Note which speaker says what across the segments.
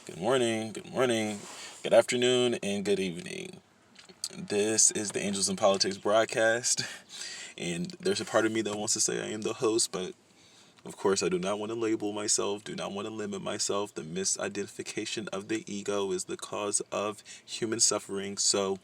Speaker 1: good morning, good afternoon, and good evening. This is the Angels in Politics broadcast, and there's a part of me that wants to say I am the host, but of course I do not want to label myself, do not want to limit myself. The misidentification of the ego is the cause of human suffering, so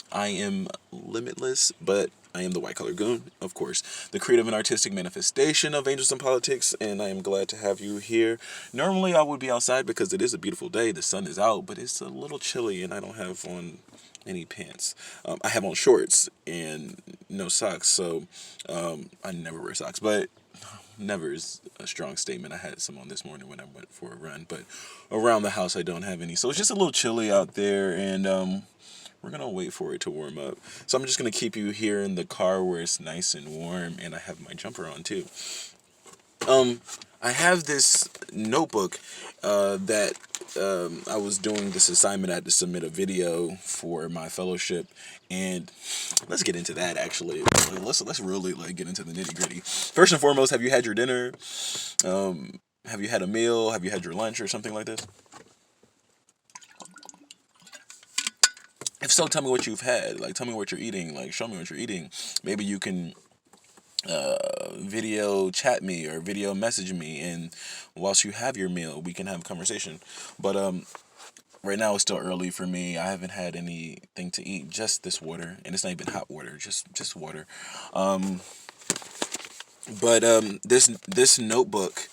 Speaker 1: I am limitless, but I am the white collar goon, of course, the creative and artistic manifestation of Angels in Politics, and I am glad to have you here. Normally, I would be outside because it is a beautiful day, the sun is out, but it's a little chilly, and I don't have on any pants. I have on shorts and no socks, so I never wear socks, but never is a strong statement. I had some on this morning when I went for a run, but around the house, I don't have any. So it's just a little chilly out there, and we're gonna wait for it to warm up. So I'm just gonna keep you here in the car where it's nice and warm, and I have my jumper on too. Um, I have this notebook that I was doing this assignment. I had to submit a video for my fellowship, and let's get into that. Actually, let's really get into the nitty gritty. First and foremost, have you had your dinner? Have you had a meal? Have you had your lunch or something like this? If so, tell me what you've had. Like, tell me what you're eating. Like, show me what you're eating. Maybe you can video chat me or video message me, and whilst you have your meal, we can have a conversation. But right now it's still early for me. I haven't had anything to eat. Just this water, and it's not even hot water. Just water. Um, but this notebook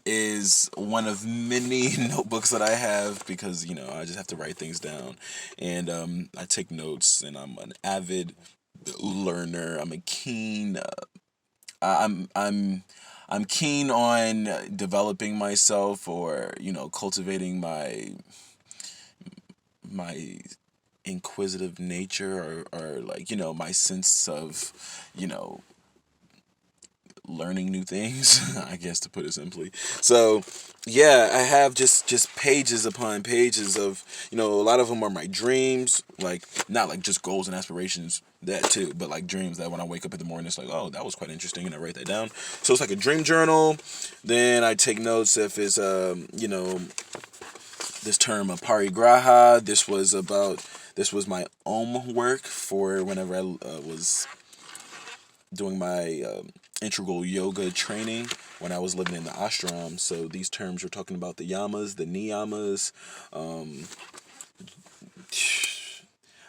Speaker 1: is one of many notebooks that I have because I just have to write things down, and I take notes, and I'm an avid learner. I'm a keen. I'm I'm I'm keen on developing myself, or cultivating my inquisitive nature, or like my sense of you know learning new things, I guess, to put it simply. So yeah, I have just pages upon pages of a lot of them are my dreams, like not like just goals and aspirations, that too, but like dreams that when I wake up in the morning, it's like, oh, that was quite interesting, and I write that down. So it's like a dream journal. Then I take notes if it's this term of parigraha. This was my work for whenever I was doing my integral yoga training when I was living in the ashram. So these terms are talking about the yamas, the niyamas. Um,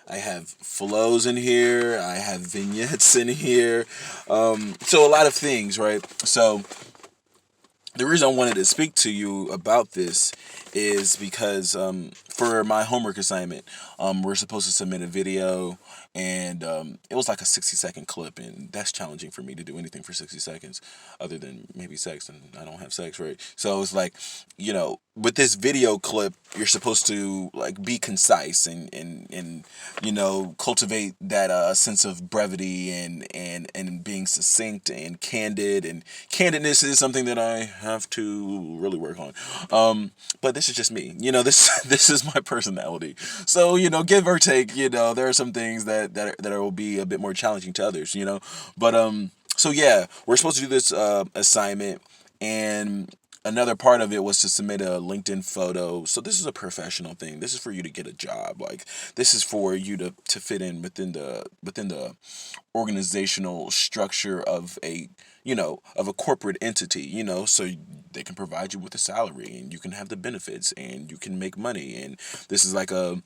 Speaker 1: I have flows in here. I have vignettes in here. So a lot of things, right? So the reason I wanted to speak to you about this is because for my homework assignment, we're supposed to submit a video, and it was like a 60-second clip, and that's challenging for me to do anything for 60 seconds other than maybe sex, and I don't have sex, right? So it's like, with this video clip, you're supposed to like be concise, and cultivate that sense of brevity, and being succinct and candid, and candidness is something that I have to really work on. But this is just me. This is my personality. So give or take. There are some things that will be a bit more challenging to others. But so yeah, we're supposed to do this assignment, and another part of it was to submit a LinkedIn photo. So this is a professional thing. This is for you to get a job. Like, this is for you to fit in within the organizational structure of a corporate entity, so they can provide you with a salary, and you can have the benefits, and you can make money. And this is like a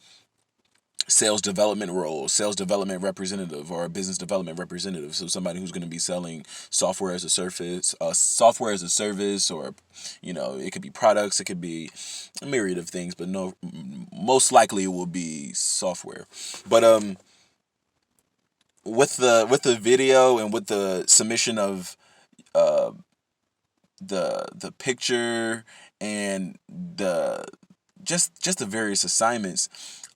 Speaker 1: sales development role, sales development representative, or a business development representative. So somebody who's going to be selling software as a service, or it could be products, it could be a myriad of things, but no, most likely it will be software. But with the video, and with the submission of uh the picture, and the just the various assignments,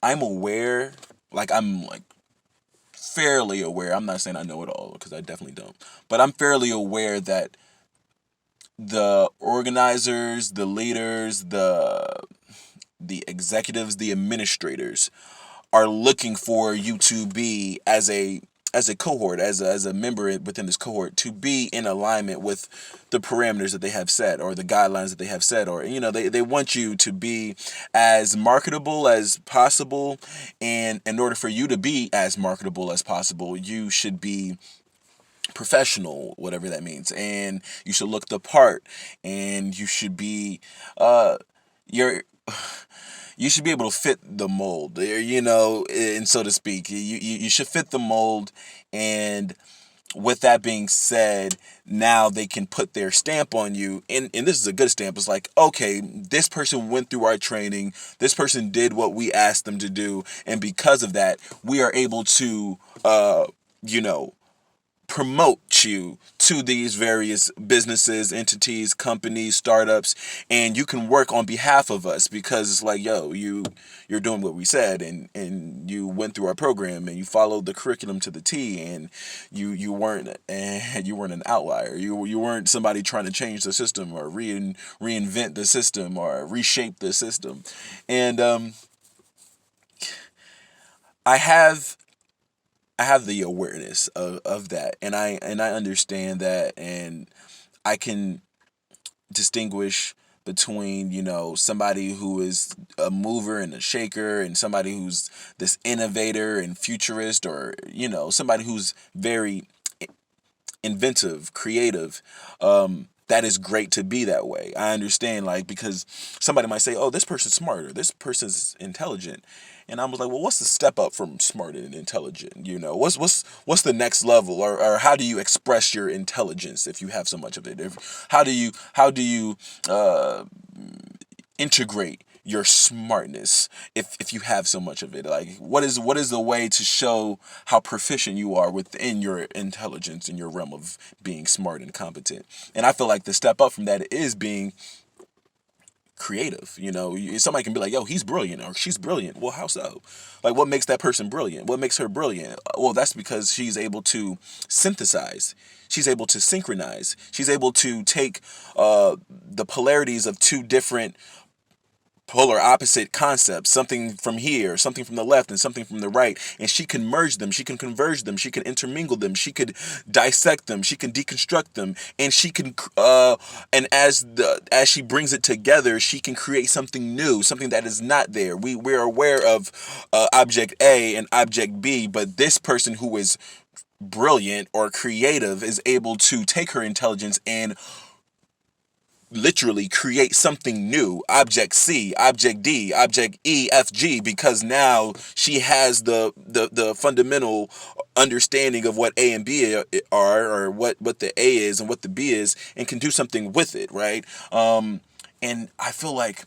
Speaker 1: I'm aware, like I'm like fairly aware. I'm not saying I know it all, because I definitely don't, but I'm fairly aware that the organizers, the leaders, the executives, the administrators are looking for you to be as a as a cohort, as a member within this cohort, to be in alignment with the parameters that they have set, or the guidelines that they have set, or they want you to be as marketable as possible. And in order for you to be as marketable as possible, you should be professional, whatever that means, and you should look the part, and you should be your you should be able to fit the mold, and so to speak. You should fit the mold. And with that being said, now they can put their stamp on you. And this is a good stamp. It's like, okay, this person went through our training. This person did what we asked them to do. And because of that, we are able to, you know, promote you to these various businesses, entities, companies, startups, and you can work on behalf of us, because it's like, yo, you're doing what we said, and you went through our program, and you followed the curriculum to the T, and you weren't an outlier. You weren't somebody trying to change the system, or reinvent the system, or reshape the system. And I have I have the awareness of that, and I understand that, and I can distinguish between, somebody who is a mover and a shaker, and somebody who's this innovator and futurist, or somebody who's very inventive, creative. That is great to be that way. I understand, like, because somebody might say, "Oh, this person's smarter. This person's intelligent," and I was like, "Well, what's the step up from smart and intelligent? What's the next level, or how do you express your intelligence if you have so much of it? How do you uh, integrate your smartness if you have so much of it? Like, what is the way to show how proficient you are within your intelligence in your realm of being smart and competent?" And I feel like the step up from that is being creative. Somebody can be like, "Yo, he's brilliant," or "She's brilliant." Well, how so? Like, what makes that person brilliant? What makes her brilliant? Well, that's because she's able to synthesize. She's able to synchronize. She's able to take the polarities of two different polar opposite concepts, something from here, something from the left, and something from the right, and she can merge them, she can converge them, she can intermingle them, she could dissect them, she can deconstruct them, and she can and as she brings it together, she can create something new, something that is not there. We're aware of object A and object B, but this person who is brilliant or creative is able to take her intelligence and literally create something new. Object C, object D, object E, F, G, because now she has the fundamental understanding of what A and B are, or what the A is and what the B is, and can do something with it, right? And I feel like,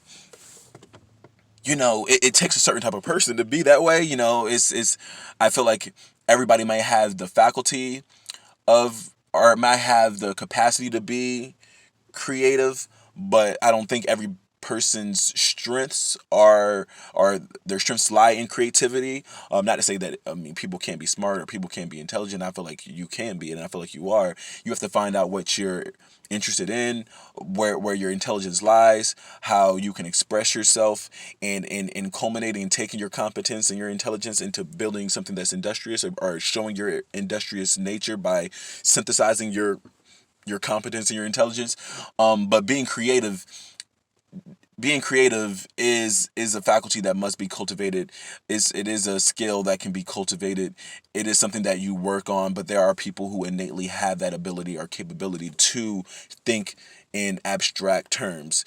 Speaker 1: it takes a certain type of person to be that way. It's I feel like everybody might have the faculty of, or might have the capacity to be creative, but I don't think every person's strengths are their strengths lie in creativity. Not to say that, I mean, people can't be smart or people can't be intelligent. I feel like you can be, and I feel like you are. You have to find out what you're interested in, where your intelligence lies, how you can express yourself, and culminating and taking your competence and your intelligence into building something that's industrious, or showing your industrious nature by synthesizing your competence and your intelligence. But being creative is a faculty that must be cultivated. It is a skill that can be cultivated. It is something that you work on, but there are people who innately have that ability or capability to think in abstract terms.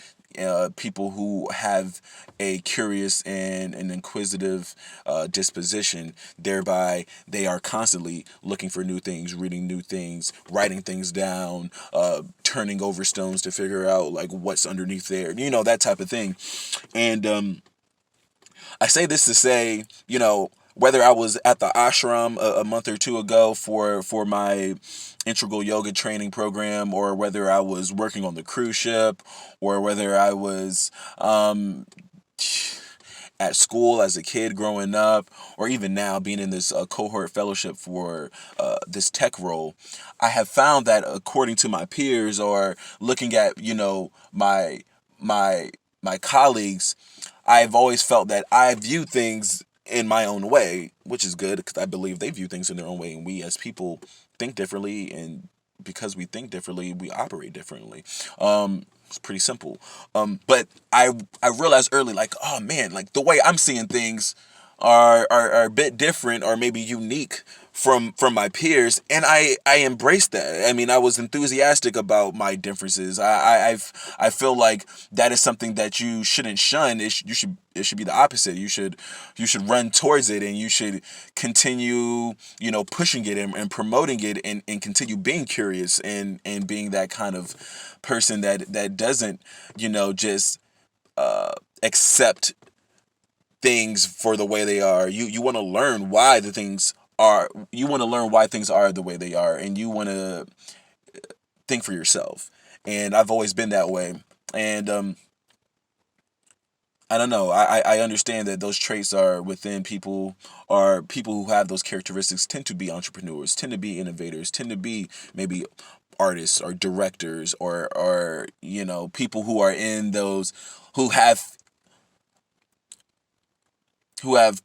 Speaker 1: People who have a curious and an inquisitive disposition, thereby they are constantly looking for new things, reading new things, writing things down, turning over stones to figure out, like, what's underneath there, that type of thing. And I say this to say, whether I was at the ashram a month or two ago for my integral yoga training program, or whether I was working on the cruise ship, or whether I was at school as a kid growing up, or even now being in this cohort fellowship for this tech role, I have found that, according to my peers, or looking at, my my colleagues, I've always felt that I view things in my own way, which is good because I believe they view things in their own way, and we as people think differently, and because we think differently, we operate differently. It's pretty simple. But I realized early, like, oh man, like the way I'm seeing things are a bit different or maybe unique from my peers, and I embraced that. I mean, I was enthusiastic about my differences. I feel like that is something that you shouldn't shun. It should be the opposite. You should run towards it, and you should continue, pushing it and promoting it, and continue being curious, and being that kind of person that doesn't, just accept things for the way they are. You want to learn why the things are. You want to learn why things are the way they are, and you want to think for yourself. And I've always been that way. And I don't know. I understand that those traits are within people, or people who have those characteristics tend to be entrepreneurs, tend to be innovators, tend to be maybe artists or directors, or people who are in those, who have who have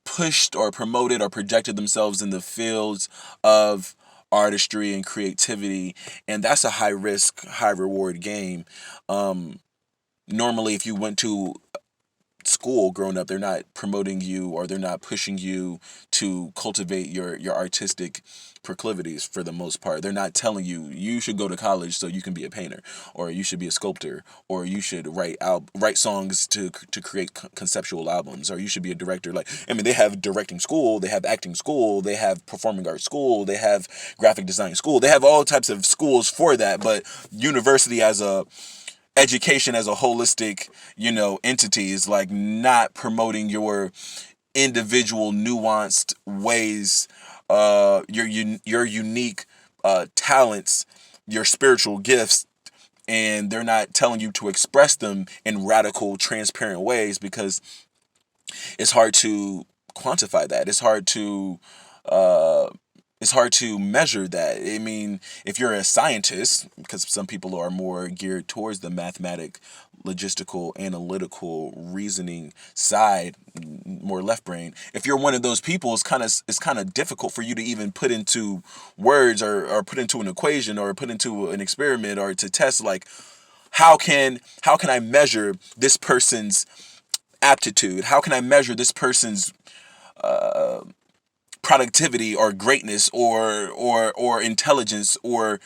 Speaker 1: pushed or promoted or projected themselves in the fields of artistry and creativity, and that's a high risk, high reward game. Normally, if you went to school growing up, they're not promoting you, or they're not pushing you to cultivate your artistic proclivities. For the most part, they're not telling you you should go to college so you can be a painter, or you should be a sculptor, or you should write songs to create conceptual albums, or you should be a director. Like, I mean, they have directing school, they have acting school, they have performing arts school, they have graphic design school, they have all types of schools for that. But university as a education, as a holistic, entity, is like not promoting your individual nuanced ways, your unique talents, your spiritual gifts, and they're not telling you to express them in radical, transparent ways, because it's hard to quantify that. Uh, it's hard to measure that. I mean, if you're a scientist, because some people are more geared towards the mathematic, logistical, analytical, reasoning side, more left brain. If you're one of those people, it's kind of difficult for you to even put into words, or put into an equation, or put into an experiment, or to test, like, how can I measure this person's aptitude? How can I measure this person's productivity, or greatness, or intelligence, or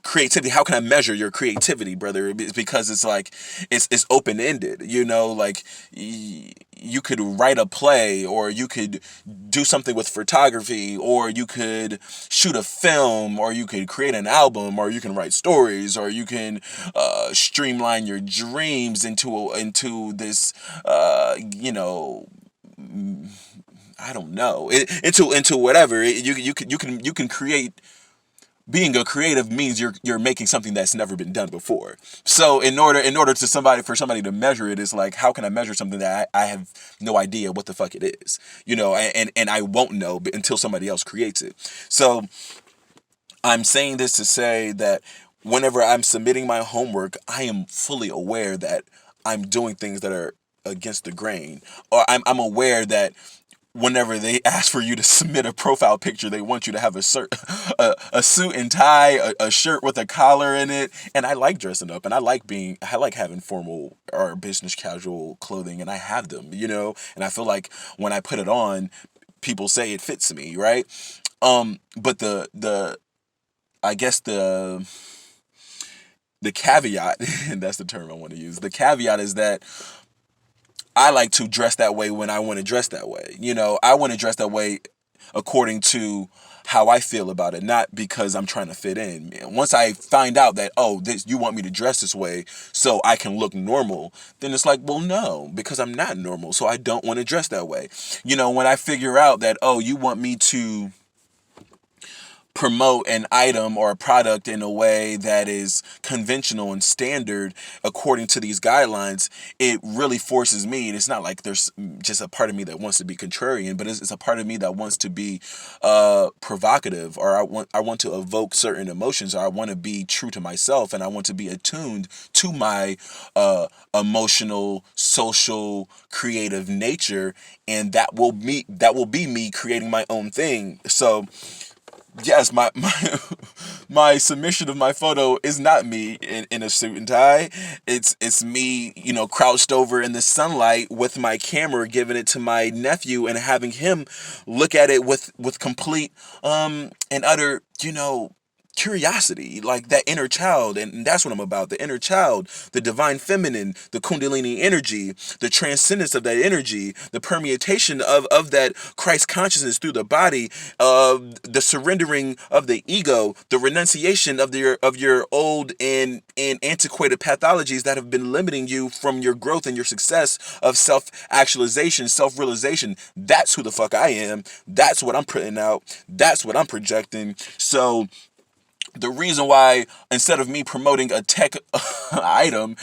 Speaker 1: creativity? How can I measure your creativity, brother? It's because it's like, it's open ended. Like, you could write a play, or you could do something with photography, or you could shoot a film, or you could create an album, or you can write stories, or you can streamline your dreams into this, I don't know, into whatever. You can create. Being a creative means you're making something that's never been done before. So in order for somebody to measure it, it's like, how can I measure something that I have no idea what the fuck it is? And I won't know until somebody else creates it. So I'm saying this to say that whenever I'm submitting my homework, I am fully aware that I'm doing things that are against the grain, or I'm aware that whenever they ask for you to submit a profile picture, they want you to have a suit and tie, a shirt with a collar in it. And I like dressing up, and I like having formal or business casual clothing, and I have them, and I feel like when I put it on, people say it fits me, right? But the I guess the caveat, and that's the term I want to use. The caveat is that I like to dress that way when I want to dress that way. I want to dress that way according to how I feel about it, not because I'm trying to fit in. Once I find out that, oh, you want me to dress this way so I can look normal, then it's like, well, no, because I'm not normal, so I don't want to dress that way. When I figure out that, oh, you want me to promote an item or a product in a way that is conventional and standard according to these guidelines, it really forces me. And it's not like there's just a part of me that wants to be contrarian, but it's a part of me that wants to be provocative, or I want to evoke certain emotions, or I want to be true to myself, and I want to be attuned to my emotional, social, creative nature, and that will be me creating my own thing. So yes, my submission of my photo is not me in a suit and tie. It's me, crouched over in the sunlight with my camera, giving it to my nephew and having him look at it with complete and utter, curiosity, like that inner child. And that's what I'm about: the inner child, the divine feminine, the kundalini energy, the transcendence of that energy, the permeation of that Christ consciousness through the body, the surrendering of the ego, the renunciation of your old and antiquated pathologies that have been limiting you from your growth and your success of self-actualization, self-realization. That's who the fuck I am. That's what I'm putting out. That's what I'm projecting. So the reason why, instead of me promoting a tech item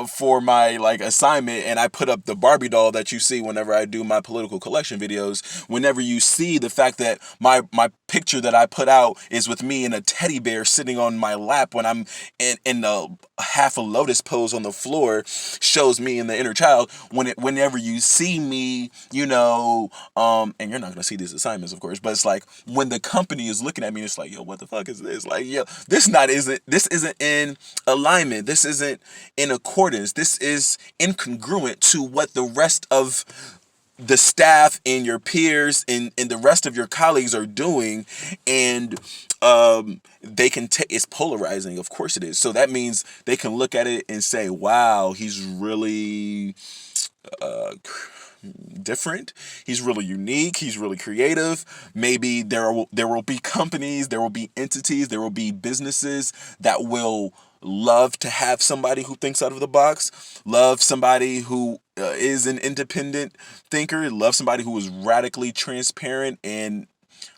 Speaker 1: for my like assignment, and I put up the Barbie doll that you see whenever I do my political collection videos, whenever you see the fact that my picture that I put out is with me and a teddy bear sitting on my lap when I'm in the half a lotus pose on the floor, shows me in the inner child. Whenever you see me, and you're not gonna see these assignments, of course, but it's like when the company is looking at me, it's like, yo, what the fuck is this? Like, yo, this isn't in alignment. This isn't in accordance. This is incongruent to what the rest of the staff and your peers and the rest of your colleagues are doing. And they can take, it's polarizing, of course it is. So that means they can look at it and say, wow, he's really different, he's really unique, he's really creative. Maybe there will be companies, there will be entities, there will be businesses that will love to have somebody who thinks out of the box, love somebody who is an independent thinker, love somebody who is radically transparent and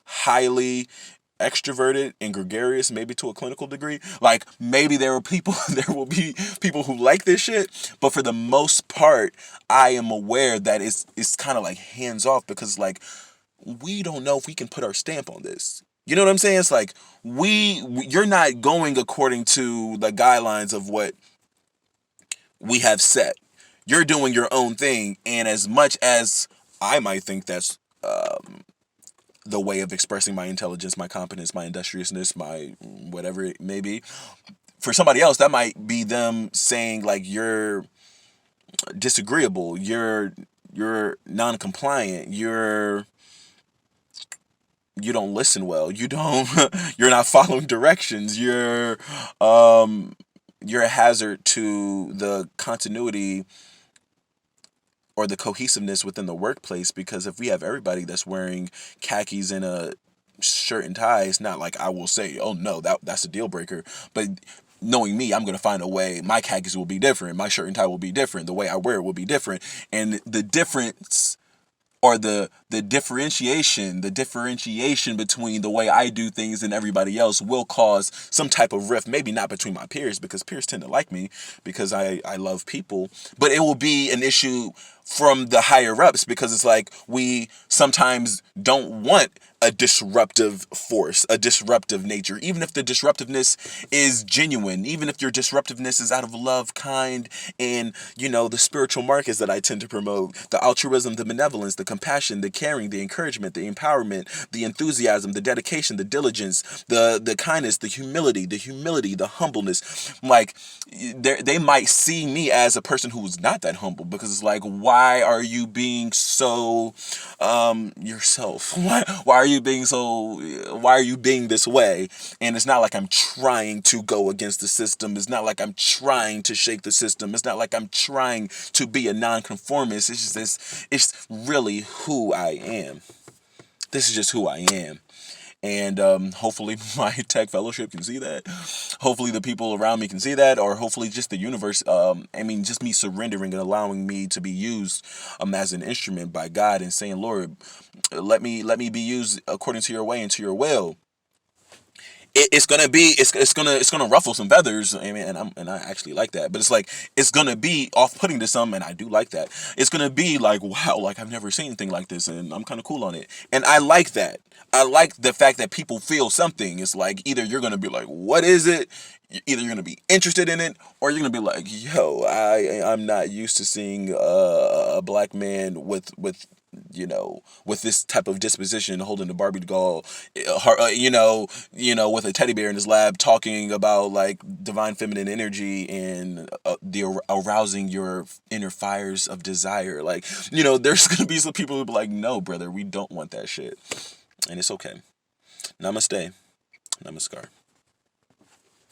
Speaker 1: highly extroverted and gregarious, maybe to a clinical degree. Like, maybe there will be people who like this shit, but for the most part, I am aware that it's kind of like hands off, because like, we don't know if we can put our stamp on this. You know what I'm saying? It's like you're not going according to the guidelines of what we have set. You're doing your own thing, and as much as I might think that's the way of expressing my intelligence, my competence, my industriousness, my whatever it may be, for somebody else, that might be them saying like, you're disagreeable, you're non-compliant, you don't listen well, you don't you're not following directions, you're a hazard to the continuity or the cohesiveness within the workplace. Because if we have everybody that's wearing khakis and a shirt and tie, it's not like I will say, oh no, that's a deal breaker. But knowing me, I'm going to find a way. My khakis will be different, my shirt and tie will be different, the way I wear it will be different. And the difference, or the differentiation between the way I do things and everybody else, will cause some type of rift. Maybe not between my peers, because peers tend to like me because I love people, but it will be an issue from the higher ups, because it's like, we sometimes don't want a disruptive force, a disruptive nature, even if the disruptiveness is genuine, even if your disruptiveness is out of love, kind, and the spiritual markers that I tend to promote: the altruism, the benevolence, the compassion, the caring, the encouragement, the empowerment, the enthusiasm, the dedication, the diligence, the kindness, the humility, the humbleness. Like, they might see me as a person who's not that humble, because it's like, why are you being so yourself? Why are you being this way? And it's not like I'm trying to go against the system. It's not like I'm trying to shake the system. It's not like I'm trying to be a nonconformist. It's just this. It's really who I am. This is just who I am. And hopefully my tech fellowship can see that. Hopefully the people around me can see that, or hopefully just the universe. Just me surrendering and allowing me to be used as an instrument by God, and saying, Lord, let me be used according to your way and to your will. it's gonna ruffle some feathers. I mean, and I actually like that, but it's like it's gonna be off putting to some, and I do like that. It's gonna be like, wow, like I've never seen anything like this, and I'm kind of cool on it, and I like that. I like the fact that people feel something. It's like either you're gonna be like, what is it? Either you're gonna be interested in it, or you're gonna be like, yo, I'm not used to seeing a black man with this type of disposition, holding a Barbie doll, with a teddy bear in his lab, talking about like divine feminine energy and arousing your inner fires of desire. Like, there's gonna be some people who be like, no, brother, we don't want that shit, and it's okay. Namaste, namaskar.